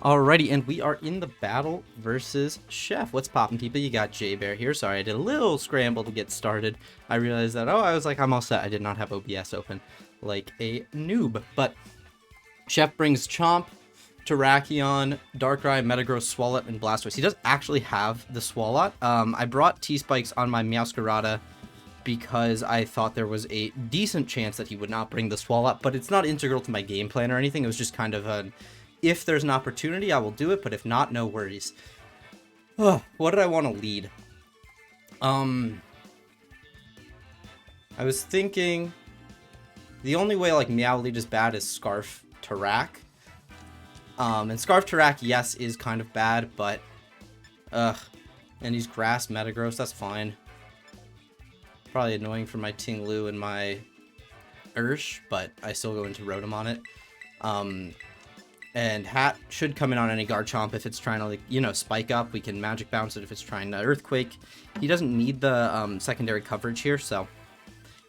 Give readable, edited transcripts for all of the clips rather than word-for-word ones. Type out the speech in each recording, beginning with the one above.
Alrighty, and we are in the battle versus Chef. What's poppin', people? You got J Bear here. Sorry, I did a little scramble to get started. I realized that, I was like, I'm all set. I did not have OBS open like a noob. But Chef brings Chomp, Terrakion, Darkrai, Metagross, Swalot, and Blastoise. He does actually have the Swalot. I brought T-Spikes on my Meowscarada because I thought there was a decent chance that he would not bring the Swalot, but it's not integral to my game plan or anything. It was just kind of an, if there's an opportunity, I will do it, but if not, no worries. Ugh, what did I want to lead? I was thinking the only way like Meow lead is bad is Scarf Terrak. And Scarf Terrak, yes, is kind of bad, but and he's Grass Metagross, that's fine. Probably annoying for my Ting-Lu and my Ursh, but I still go into Rotom on it. And Hat should come in on any Garchomp if it's trying to, like, you know, spike up. We can Magic Bounce it if it's trying to Earthquake. He doesn't need the secondary coverage here, so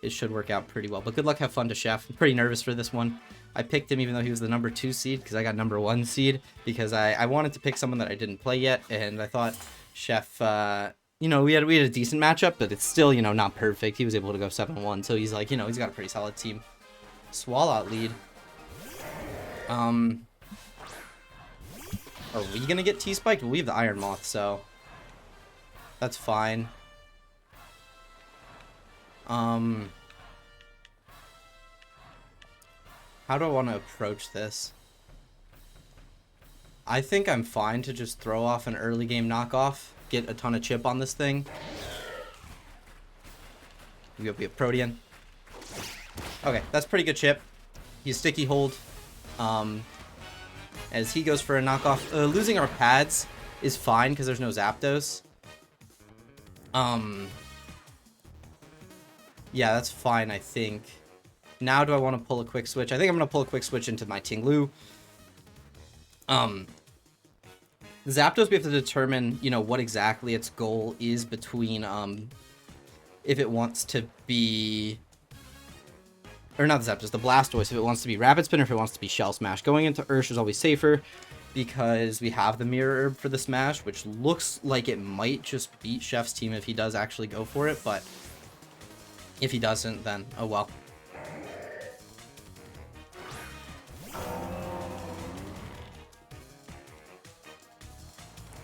it should work out pretty well. But good luck, have fun to Chef. I'm pretty nervous for this one. I picked him even though he was the number 2 seed because I got number 1 seed because I wanted to pick someone that I didn't play yet, and I thought Chef, you know, we had a decent matchup, but it's still, you know, not perfect. He was able to go 7-1, so he's like, you know, he's got a pretty solid team. Swalot lead. Are we gonna get T-Spiked? Well, we have the Iron Moth, so that's fine. How do I want to approach this? I think I'm fine to just throw off an early game knockoff, get a ton of chip on this thing. You'll be a Protean. Okay, that's pretty good chip. He's Sticky Hold. As he goes for a knockoff. Losing our pads is fine because there's no Zapdos. Yeah, that's fine, I think. Now do I want to pull a quick switch? I think I'm going to pull a quick switch into my Ting-Lu. Zapdos, we have to determine, you know, what exactly its goal is between, if it wants to be... Or not the Zapdos, the Blastoise, if it wants to be Rapid Spin or if it wants to be Shell Smash. Going into Ursh is always safer because we have the Mirror Herb for the Smash, which looks like it might just beat Chef's team if he does actually go for it, but if he doesn't, then oh well.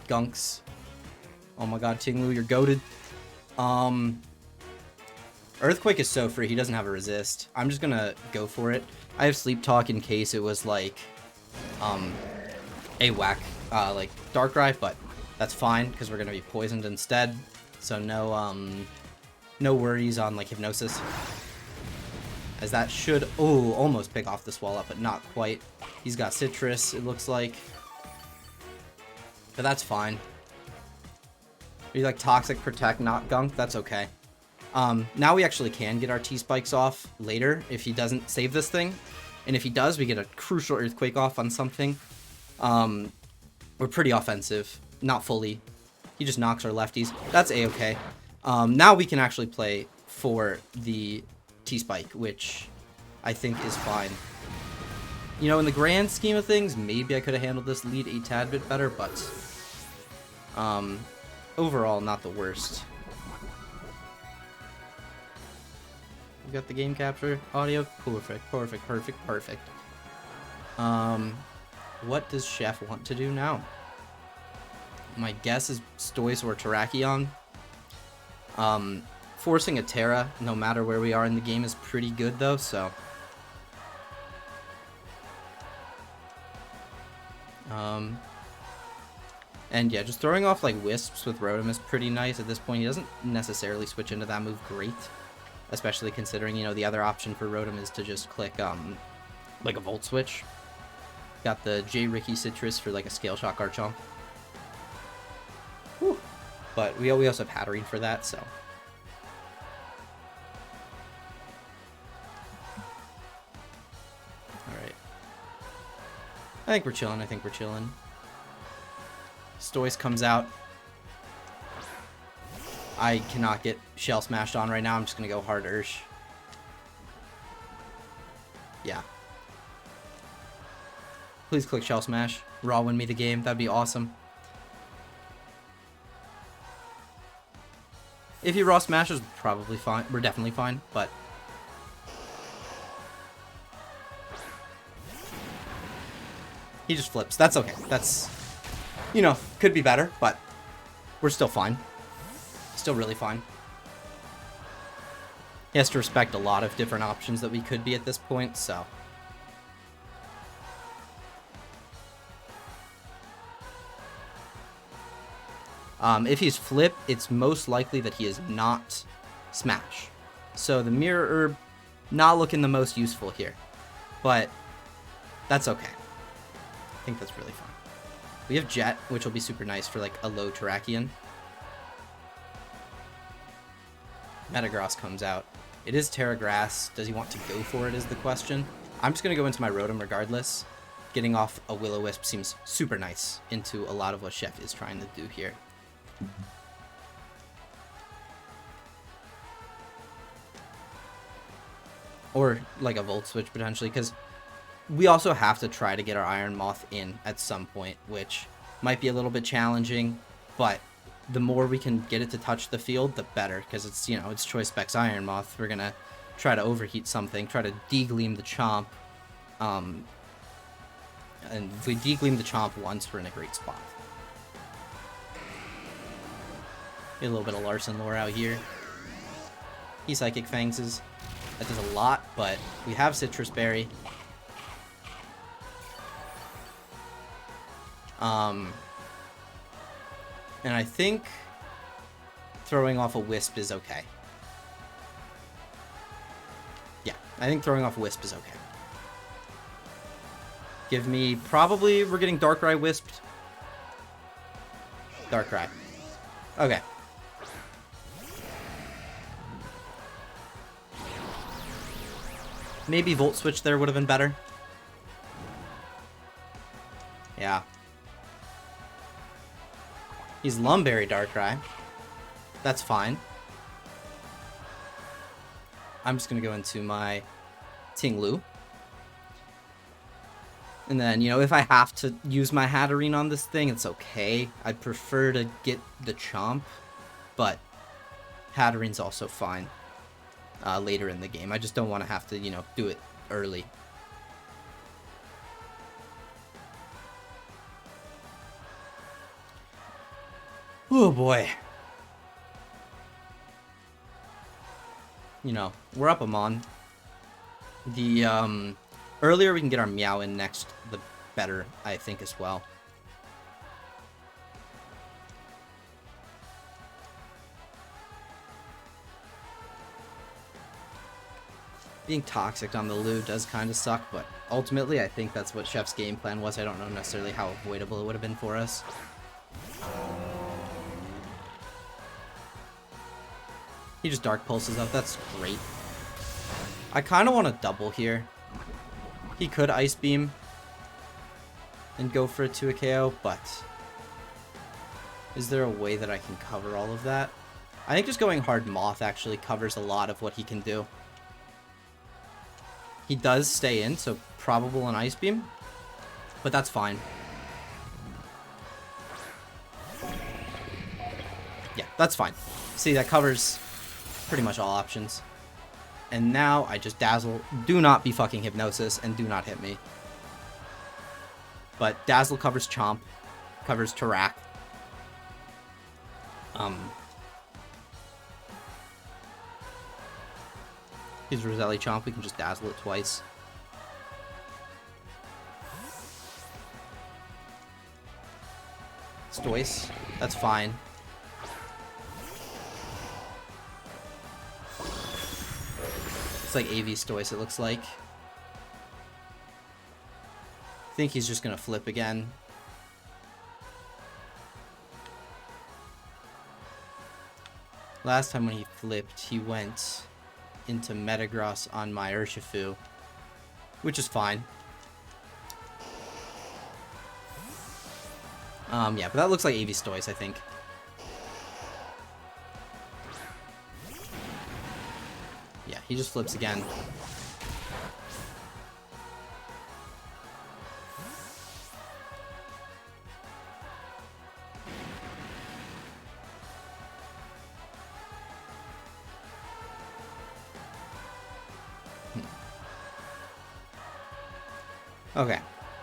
Gunks. Oh my god, Ting-Lu, you're goated. Earthquake is so free, he doesn't have a resist. I'm just gonna go for it. I have Sleep Talk in case it was like, a whack, like Darkrai, but that's fine, because we're gonna be poisoned instead. So no, no worries on, like, Hypnosis. As that should, oh, almost pick off the Swalot, but not quite. He's got Citrus, it looks like. But that's fine. Be like Toxic, Protect, not Gunk, that's okay. Now we actually can get our T-Spikes off later if he doesn't save this thing. And if he does, we get a crucial Earthquake off on something. We're pretty offensive. Not fully. He just knocks our lefties. That's A-okay. Now we can actually play for the T-Spike, which I think is fine. You know, in the grand scheme of things, maybe I could have handled this lead a tad bit better, but overall, not the worst. We got the game capture audio. Perfect, perfect, perfect, perfect. What does Chef want to do now? My guess is Stoise or Terrakion. Forcing a Terra, no matter where we are in the game, is pretty good though, so. And yeah, just throwing off like Wisps with Rotom is pretty nice. At this point, he doesn't necessarily switch into that move great. Especially considering, you know, the other option for Rotom is to just click, like a Volt Switch. Got the J. Ricky Citrus for like a Scale Shock Garchomp. Whew. But we also have Hatterene for that, so. Alright. I think we're chilling. Stoise comes out. I cannot get Shell Smashed on right now. I'm just going to go hard Ursh. Yeah. Please click Shell Smash. Raw win me the game. That'd be awesome. If he Raw smashes, probably fine. We're definitely fine, but... He just flips. That's okay. That's, you know, could be better, but we're still fine. Still really fine. He has to respect a lot of different options that we could be at this point, so... if he's flip, it's most likely that he is not smash. So the mirror herb, not looking the most useful here. But that's okay. I think that's really fine. We have Jet, which will be super nice for like a low Terrakion. Metagross comes out. It is Terra Grass. Does he want to go for it is the question. I'm just going to go into my Rotom regardless. Getting off a Will-O-Wisp seems super nice into a lot of what Chef is trying to do here. Or like a Volt Switch potentially, because we also have to try to get our Iron Moth in at some point, which might be a little bit challenging, but the more we can get it to touch the field, the better, because it's, you know, it's Choice Specs Iron Moth. We're gonna try to overheat something, try to degleam the Chomp, and if we degleam the Chomp once, we're in a great spot. Get a little bit of Larson lore out here. He Psychic Fangses. That does a lot, but we have Citrus Berry. And I think throwing off a Wisp is okay. Yeah, I think throwing off a Wisp is okay. Give me, probably, we're getting Darkrai Wisped. Darkrai. Okay. Maybe Volt Switch there would have been better. Yeah. He's Lumberry Darkrai. That's fine. I'm just going to go into my Ting-Lu. And then, you know, if I have to use my Hatterene on this thing, it's okay. I'd prefer to get the Chomp, but Hatterene's also fine later in the game. I just don't want to have to, you know, do it early. Oh boy. You know, we're up a Mon. The, earlier we can get our Meow in next, the better, I think, as well. Being toxic on the Lu does kind of suck, but ultimately I think that's what Chef's game plan was. I don't know necessarily how avoidable it would have been for us. He just Dark Pulses up. That's great. I kind of want to double here. He could Ice Beam and go for it to a KO, but is there a way that I can cover all of that? I think just going hard Moth actually covers a lot of what he can do. He does stay in, so probable an Ice Beam, but that's fine. Yeah, that's fine. See, that covers pretty much all options. And now I just Dazzle. Do not be fucking Hypnosis and do not hit me. But Dazzle covers Chomp, covers Tarak. He's Roselli Chomp, we can just Dazzle it twice. Stoice, that's fine. It's like AV Stoice, it looks like. I think he's just gonna flip again. Last time when he flipped, he went into Metagross on my Urshifu, which is fine. Yeah, but that looks like AV Stoice, I think. Yeah, he just flips again. Okay.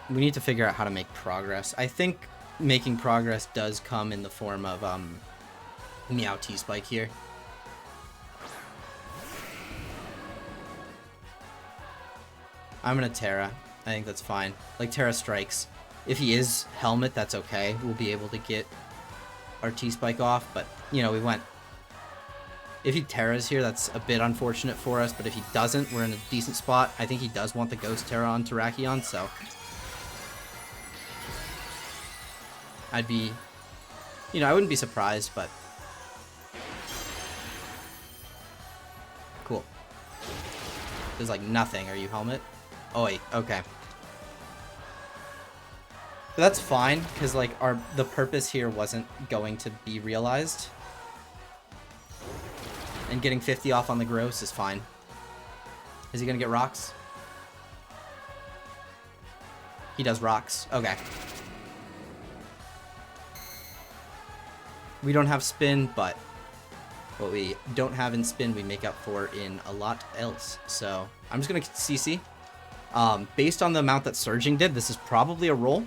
We need to figure out how to make progress. I think making progress does come in the form of Meow T-Spike here. I'm gonna Terra. I think that's fine. Like, Terra strikes. If he is Helmet, that's okay. We'll be able to get our T-Spike off, but, you know, we went... If he Terras here, that's a bit unfortunate for us, but if he doesn't, we're in a decent spot. I think he does want the Ghost Terra on Terrakion, so... I'd be... You know, I wouldn't be surprised, but... Cool. There's, like, nothing. Are you Helmet? Oh, wait. Okay. But that's fine, because, like, the purpose here wasn't going to be realized. And getting 50 off on the gross is fine. Is he going to get rocks? He does rocks. Okay. We don't have spin, but what we don't have in spin, we make up for in a lot else. So I'm just going to CC. Based on the amount that Surging did, this is probably a roll.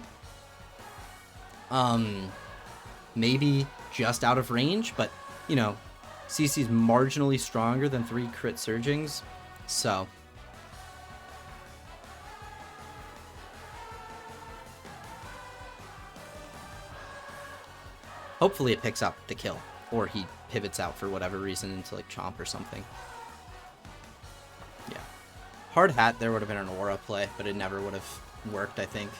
Maybe just out of range, but, you know, CC's marginally stronger than 3 crit Surgings, so... Hopefully it picks up the kill, or he pivots out for whatever reason into, like, Chomp or something. Yeah. Hard Hat there would have been an Aura play, but it never would have worked, I think.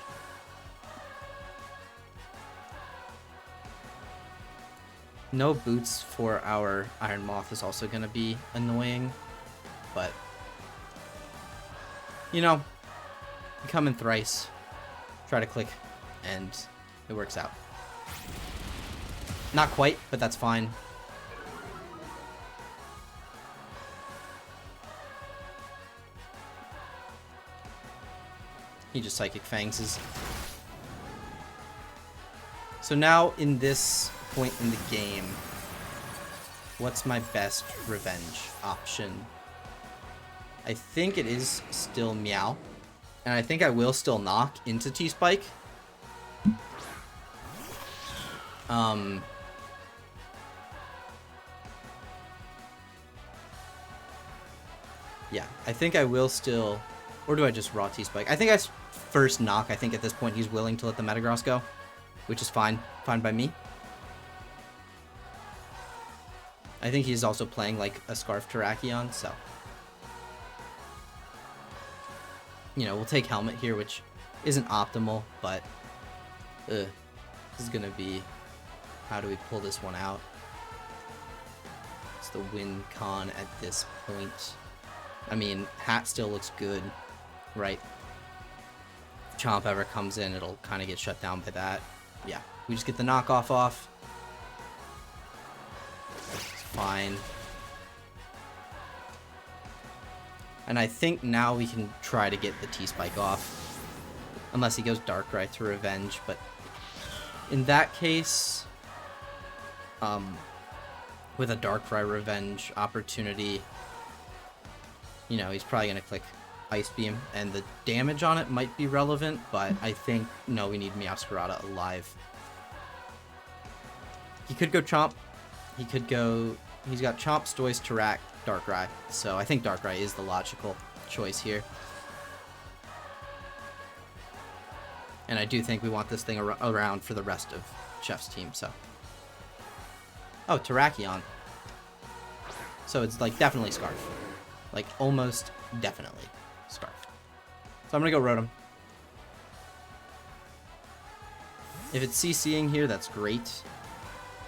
No boots for our Iron Moth is also going to be annoying, but, you know, you come in thrice, try to click, and it works out. Not quite, but that's fine. He just Psychic Fangs. So now, in this point in the game, what's my best revenge option? I think it is still Meow, and I think I will still knock into T-Spike. Yeah, I think I will still, or do I just raw T-Spike? I think I first knock. I think at this point he's willing to let the Metagross go, which is fine by me. I think he's also playing like a Scarf Terrakion, so... You know, we'll take Helmet here, which isn't optimal, but... this is gonna be... How do we pull this one out? It's the win con at this point. I mean, Hat still looks good, right? If Chomp ever comes in, it'll kind of get shut down by that. Yeah, we just get the knockoff off. Fine. And I think now we can try to get the T-Spike off. Unless he goes Darkrai to revenge, but in that case, with a Darkrai revenge opportunity, you know, he's probably going to click Ice Beam, and the damage on it might be relevant, but I think, no, we need Meowscarada alive. He could go Chomp. He could go... He's got Chomp, Stoice, Tarak, Darkrai. So I think Darkrai is the logical choice here. And I do think we want this thing around for the rest of Chef's team, so... Oh, Terrakion. So it's, like, definitely Scarf. Like, almost definitely Scarf. So I'm gonna go Rotom. If it's CCing here, that's great.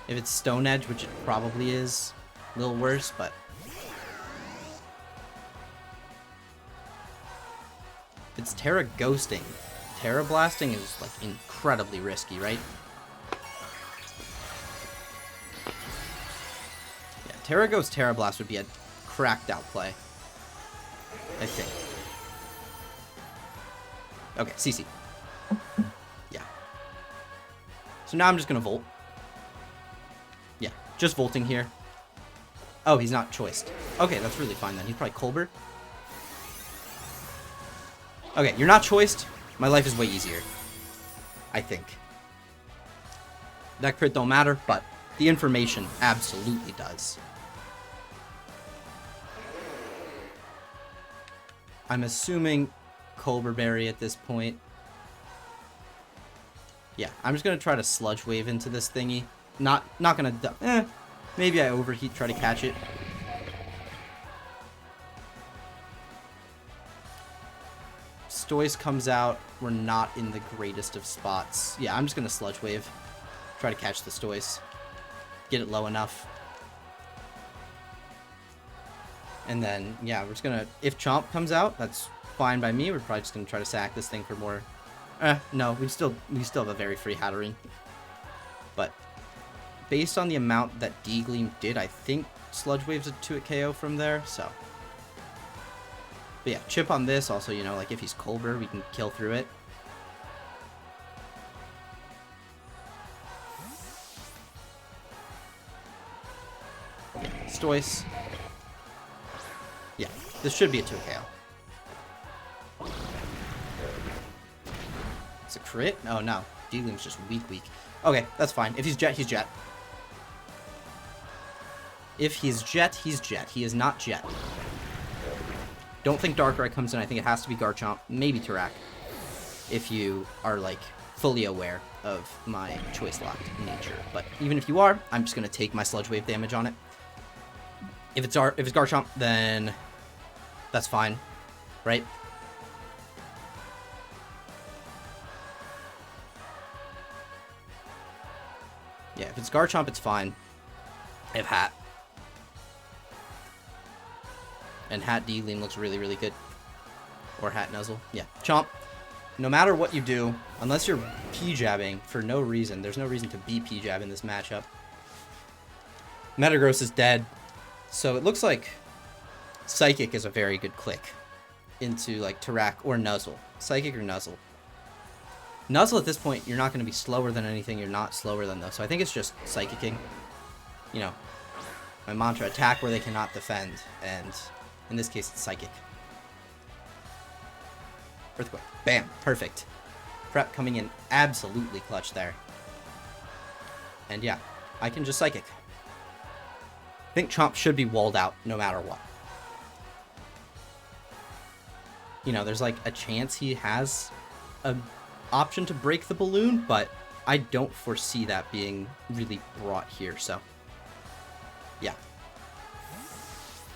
If it's Stone Edge, which it probably is, a little worse, but... If it's Terra Ghosting, Terra Blasting is, like, incredibly risky, right? Yeah, Terra Ghost, Terra Blast would be a cracked out play, I think. Okay, CC. Yeah. So now I'm just gonna Volt. Yeah, just Volting here. Oh, he's not choiced. Okay, that's really fine then. He's probably Colbert. Okay, you're not choiced. My life is way easier. I think. That crit don't matter, but the information absolutely does. I'm assuming Colbur Berry at this point. Yeah, I'm just gonna try to Sludge Wave into this thingy. Not gonna... maybe I overheat, try to catch it. Stoice comes out. We're not in the greatest of spots. Yeah, I'm just gonna Sludge Wave. Try to catch the Stoice. Get it low enough. And then, yeah, we're just gonna... If Chomp comes out, that's fine by me. We're probably just gonna try to sack this thing for more... no, we still have a very free Hatterene. But based on the amount that D-Gleam did, I think Sludge Wave's a 2-hit KO from there, so... But yeah, chip on this. Also, you know, like if he's Colbur, we can kill through it. Stoice. Yeah, this should be a 2 KO. It's a crit? Oh no, D-Gleam's just weak. Okay, that's fine. If he's Jet, he's Jet. If he's Jet, he's Jet. He is not Jet. Don't think Darkrai comes in. I think it has to be Garchomp, maybe Tarak, if you are, like, fully aware of my choice-locked nature. But even if you are, I'm just going to take my Sludge Wave damage on it. If it's Garchomp, then that's fine, right? Yeah, if it's Garchomp, it's fine. I have Hat. And Hat D-Gleam looks really good. Or Hat Nuzzle. Yeah. Chomp. No matter what you do, unless you're P-jabbing for no reason, there's no reason to be P-jab in this matchup. Metagross is dead. So it looks like Psychic is a very good click into like Tarak or Nuzzle. Psychic or Nuzzle. Nuzzle at this point, you're not going to be slower than anything. You're not slower than those. So I think it's just Psychicking. You know, my mantra, attack where they cannot defend. And... in this case, it's Psychic. Earthquake. Bam. Perfect. Prep coming in absolutely clutch there. And yeah, I can just Psychic. I think Chomp should be walled out no matter what. You know, there's like a chance he has an option to break the balloon, but I don't foresee that being really brought here, so... yeah.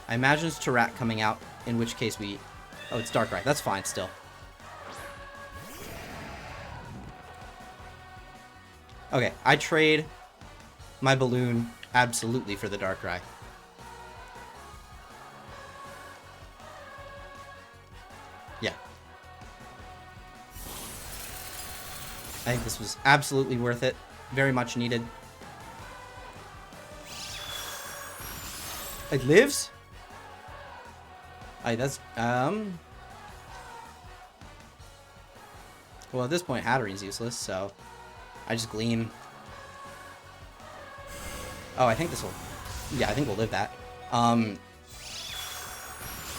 I imagine it's Tarak coming out, in which case we... oh, it's Darkrai. That's fine still. Okay, I trade my balloon absolutely for the Darkrai. Yeah. I think this was absolutely worth it. Very much needed. It lives? That's, well, at this point, Hatterene's useless, so I just Gleam. Oh, I think this will... yeah, I think we'll live that.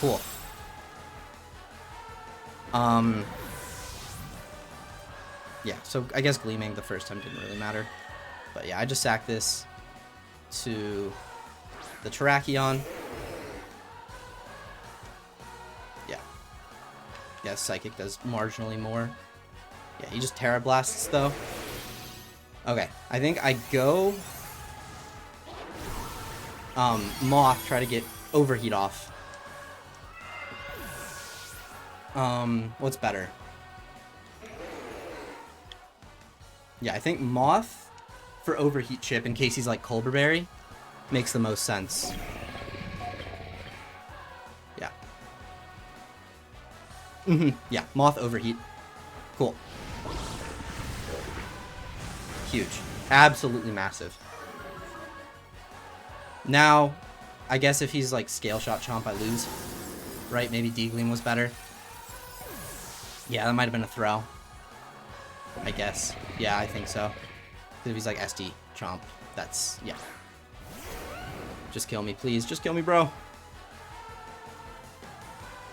Cool. Yeah, so I guess Gleaming the first time didn't really matter. But yeah, I just sacked this to the Terrakion. Yeah, Psychic does marginally more. Yeah, he just Terra Blasts, though. Okay, I think I go... Moth, try to get Overheat off. What's better? Yeah, I think Moth for Overheat chip, in case he's like Colbur Berry, makes the most sense. Yeah, Moth Overheat. Cool. Huge. Absolutely massive. Now, I guess if he's like Scale Shot Chomp, I lose. Right? Maybe D-Gleam was better. Yeah, that might have been a throw. I guess. Yeah, I think so. If he's like SD Chomp, that's... yeah. Just kill me, please. Just kill me, bro.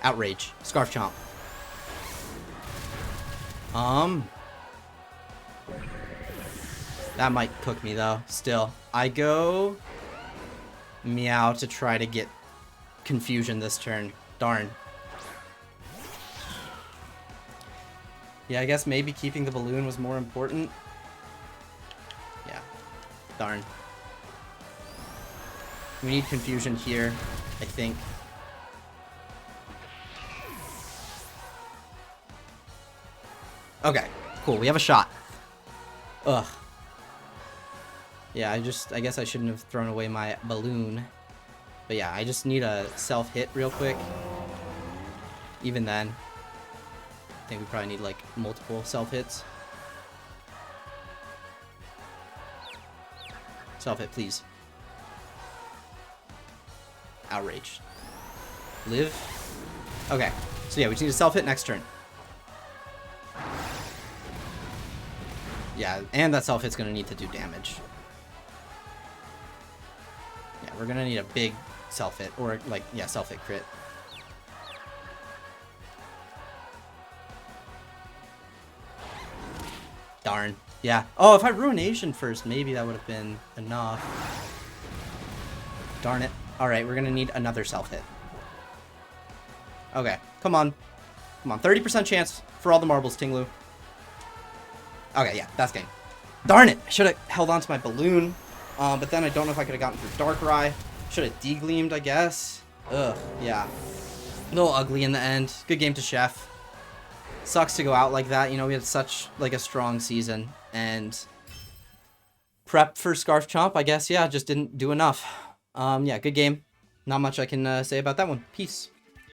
Outrage. Scarf Chomp. That might cook me, though. Still. I go Meow to try to get confusion this turn. Darn. Yeah, I guess maybe keeping the balloon was more important. Yeah. Darn. We need confusion here, I think. Okay, cool. We have a shot. Ugh. Yeah, I guess I shouldn't have thrown away my balloon. But yeah, I just need a self-hit real quick. Even then, I think we probably need, like, multiple self-hits. Self-hit, please. Outraged. Live. Okay, so yeah, we just need a self-hit next turn. Yeah, and that self-hit's gonna need to do damage. Yeah, we're gonna need a big self-hit, or, like, yeah, self-hit crit. Darn. Yeah. Oh, if I Ruination first, maybe that would have been enough. Darn it. Alright, we're gonna need another self-hit. Okay, come on. Come on, 30% chance for all the marbles, Tinglu. Okay, yeah, that's game. Darn it! I should have held on to my balloon. But then I don't know if I could have gotten through Darkrai. Should have degleamed, I guess. Ugh, yeah. A little ugly in the end. Good game to Chef. Sucks to go out like that. You know, we had such, like, a strong season. And prep for Scarf Chomp, I guess, yeah, just didn't do enough. Yeah, good game. Not much I can say about that one. Peace.